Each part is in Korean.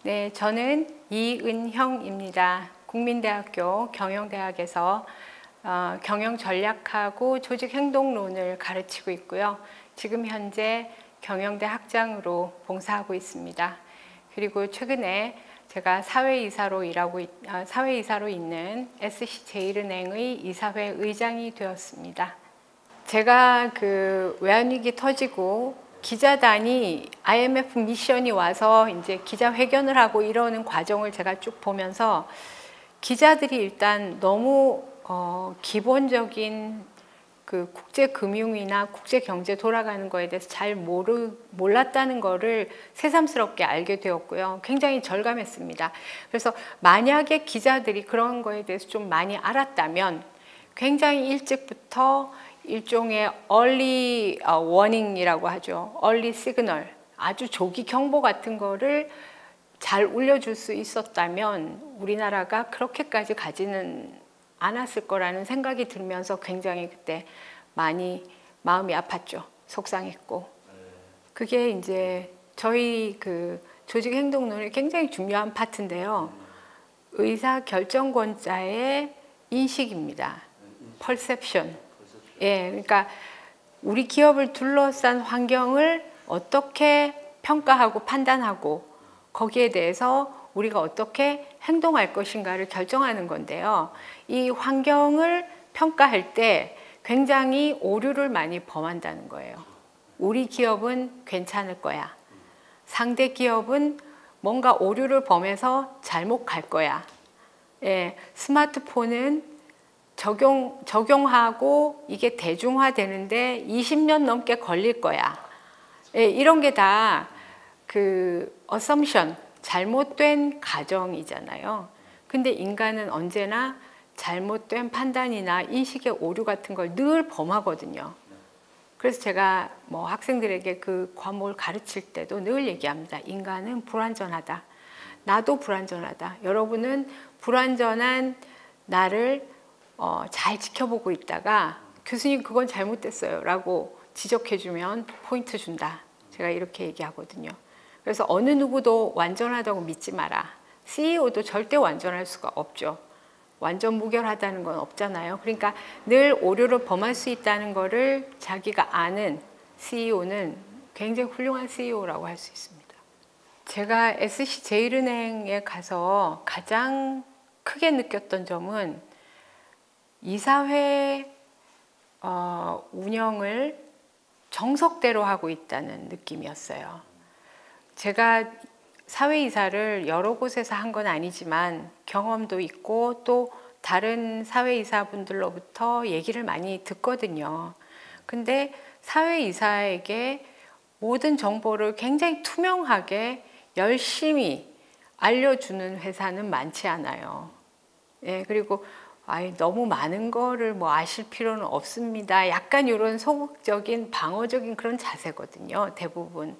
네, 저는 이은형입니다. 국민대학교 경영대학에서 경영전략하고 조직행동론을 가르치고 있고요. 지금 현재 경영대 학장으로 봉사하고 있습니다. 그리고 최근에 제가 사회이사로 있는 SC제일은행의 이사회 의장이 되었습니다. 제가 외환위기 터지고 기자단이 IMF 미션이 와서 이제 기자회견을 하고 이러는 과정을 제가 쭉 보면서 기자들이 일단 너무 기본적인 국제금융이나 국제경제 돌아가는 거에 대해서 잘 몰랐다는 거를 새삼스럽게 알게 되었고요. 굉장히 절감했습니다. 그래서 만약에 기자들이 그런 거에 대해서 좀 많이 알았다면 굉장히 일찍부터 일종의 early warning이라고 하죠. early signal, 아주 조기 경보 같은 거를 잘 울려줄 수 있었다면 우리나라가 그렇게까지 가지는 않았을 거라는 생각이 들면서 굉장히 그때 많이 마음이 아팠죠. 속상했고. 그게 이제 저희 조직행동론의 굉장히 중요한 파트인데요. 의사결정권자의 인식입니다. perception. 예, 그러니까 우리 기업을 둘러싼 환경을 어떻게 평가하고 판단하고 거기에 대해서 우리가 어떻게 행동할 것인가를 결정하는 건데요. 이 환경을 평가할 때 굉장히 오류를 많이 범한다는 거예요. 우리 기업은 괜찮을 거야. 상대 기업은 뭔가 오류를 범해서 잘못 갈 거야. 예, 스마트폰은 적용하고 이게 대중화되는데 20년 넘게 걸릴 거야. 예, 이런 게 다 assumption, 잘못된 가정이잖아요. 근데 인간은 언제나 잘못된 판단이나 인식의 오류 같은 걸 늘 범하거든요. 그래서 제가 학생들에게 그 과목을 가르칠 때도 늘 얘기합니다. 인간은 불완전하다. 나도 불완전하다. 여러분은 불완전한 나를 잘 지켜보고 있다가 교수님 그건 잘못됐어요 라고 지적해주면 포인트 준다. 제가 이렇게 얘기하거든요. 그래서 어느 누구도 완전하다고 믿지 마라. CEO도 절대 완전할 수가 없죠. 완전 무결하다는 건 없잖아요. 그러니까 늘 오류를 범할 수 있다는 거를 자기가 아는 CEO는 굉장히 훌륭한 CEO라고 할 수 있습니다. 제가 SC제일은행에 가서 가장 크게 느꼈던 점은 이사회 운영을 정석대로 하고 있다는 느낌이었어요. 제가 사회이사를 여러 곳에서 한 건 아니지만 경험도 있고 또 다른 사회이사분들로부터 얘기를 많이 듣거든요. 근데 사회이사에게 모든 정보를 굉장히 투명하게 열심히 알려주는 회사는 많지 않아요. 예, 그리고 너무 많은 거를 아실 필요는 없습니다. 약간 이런 소극적인 방어적인 그런 자세거든요. 대부분.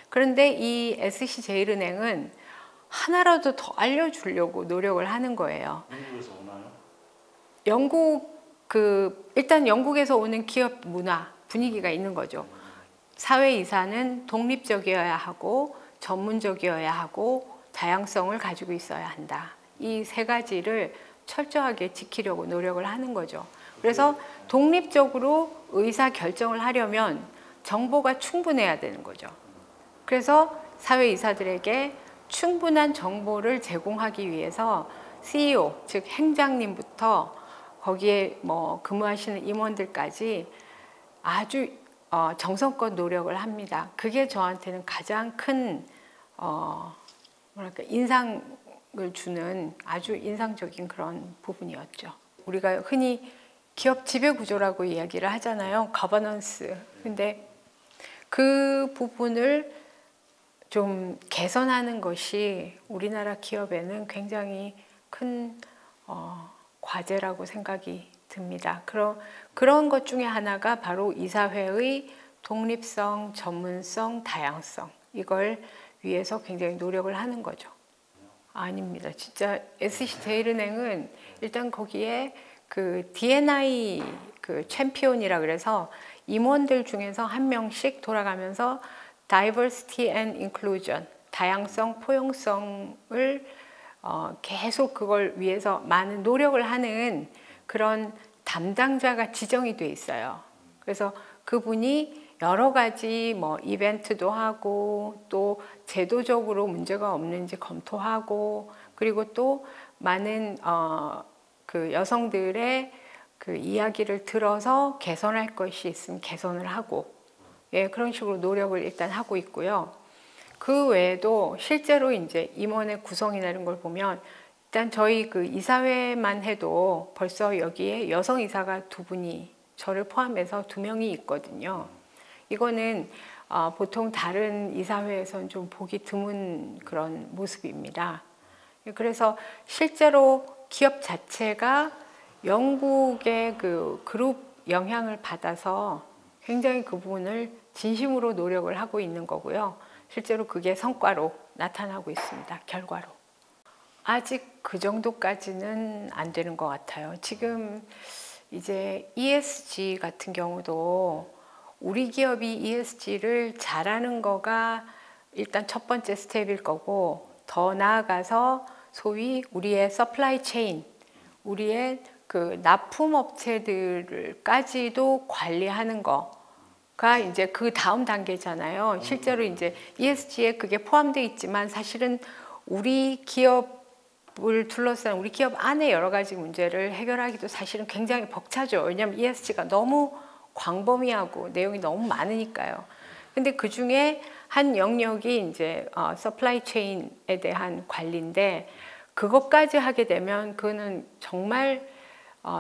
그런데 이 SC제일은행은 하나라도 더 알려주려고 노력을 하는 거예요. 영국에서 오나요? 일단 영국에서 오는 기업 문화, 분위기가 있는 거죠. 사회이사는 독립적이어야 하고 전문적이어야 하고 다양성을 가지고 있어야 한다. 이 세 가지를 철저하게 지키려고 노력을 하는 거죠. 그래서 독립적으로 의사 결정을 하려면 정보가 충분해야 되는 거죠. 그래서 사회이사들에게 충분한 정보를 제공하기 위해서 CEO, 즉 행장님부터 거기에 근무하시는 임원들까지 아주 정성껏 노력을 합니다. 그게 저한테는 가장 큰 인상을 주는 아주 인상적인 그런 부분이었죠. 우리가 흔히 기업 지배구조라고 이야기를 하잖아요. 거버넌스. 근데 그 부분을 좀 개선하는 것이 우리나라 기업에는 굉장히 큰 과제라고 생각이 듭니다. 그런 것 중에 하나가 바로 이사회의 독립성, 전문성, 다양성, 이걸 위해서 굉장히 노력을 하는 거죠. 아닙니다. 진짜 SC제일은행은 일단 거기에 D&I 챔피언이라 그래서 임원들 중에서 한 명씩 돌아가면서 Diversity and Inclusion, 다양성, 포용성을 계속 그걸 위해서 많은 노력을 하는 그런 담당자가 지정이 돼 있어요. 그래서 그분이 여러 가지 뭐 이벤트도 하고 또 제도적으로 문제가 없는지 검토하고 그리고 또 많은 그 여성들의 그 이야기를 들어서 개선할 것이 있으면 개선을 하고 예, 그런 식으로 노력을 일단 하고 있고요. 그 외에도 실제로 이제 임원의 구성이나 이런 걸 보면 일단 저희 그 이사회만 해도 벌써 여기에 여성 이사가 2분이 저를 포함해서 2명이 있거든요. 이거는 보통 다른 이사회에서는 좀 보기 드문 그런 모습입니다. 그래서 실제로 기업 자체가 영국의 그 그룹 영향을 받아서 굉장히 그 부분을 진심으로 노력을 하고 있는 거고요. 실제로 그게 성과로 나타나고 있습니다. 결과로. 아직 그 정도까지는 안 되는 것 같아요. 지금 이제 ESG 같은 경우도 우리 기업이 ESG를 잘하는 거가 일단 첫 번째 스텝일 거고 더 나아가서 소위 우리의 서플라이 체인, 우리의 그 납품업체들까지도 관리하는 거가 이제 그 다음 단계잖아요. 실제로 이제 ESG에 그게 포함되어 있지만 사실은 우리 기업을 둘러싼 우리 기업 안에 여러 가지 문제를 해결하기도 사실은 굉장히 벅차죠. 왜냐하면 ESG가 너무 광범위하고 내용이 너무 많으니까요. 근데 그 중에 한 영역이 이제 서플라이 체인에 대한 관리인데 그것까지 하게 되면 그거는 정말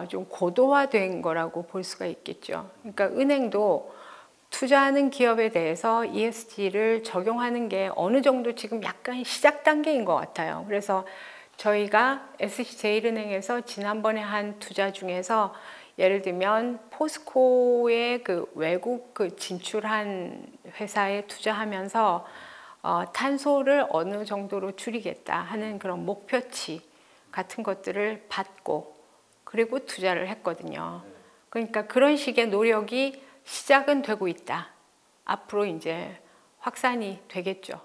좀 고도화된 거라고 볼 수가 있겠죠. 그러니까 은행도 투자하는 기업에 대해서 ESG를 적용하는 게 어느 정도 지금 약간 시작 단계인 것 같아요. 그래서 저희가 SC제일은행에서 지난번에 한 투자 중에서 예를 들면 포스코의 그 외국 그 진출한 회사에 투자하면서 탄소를 어느 정도로 줄이겠다 하는 그런 목표치 같은 것들을 받고 그리고 투자를 했거든요. 그러니까 그런 식의 노력이 시작은 되고 있다. 앞으로 이제 확산이 되겠죠.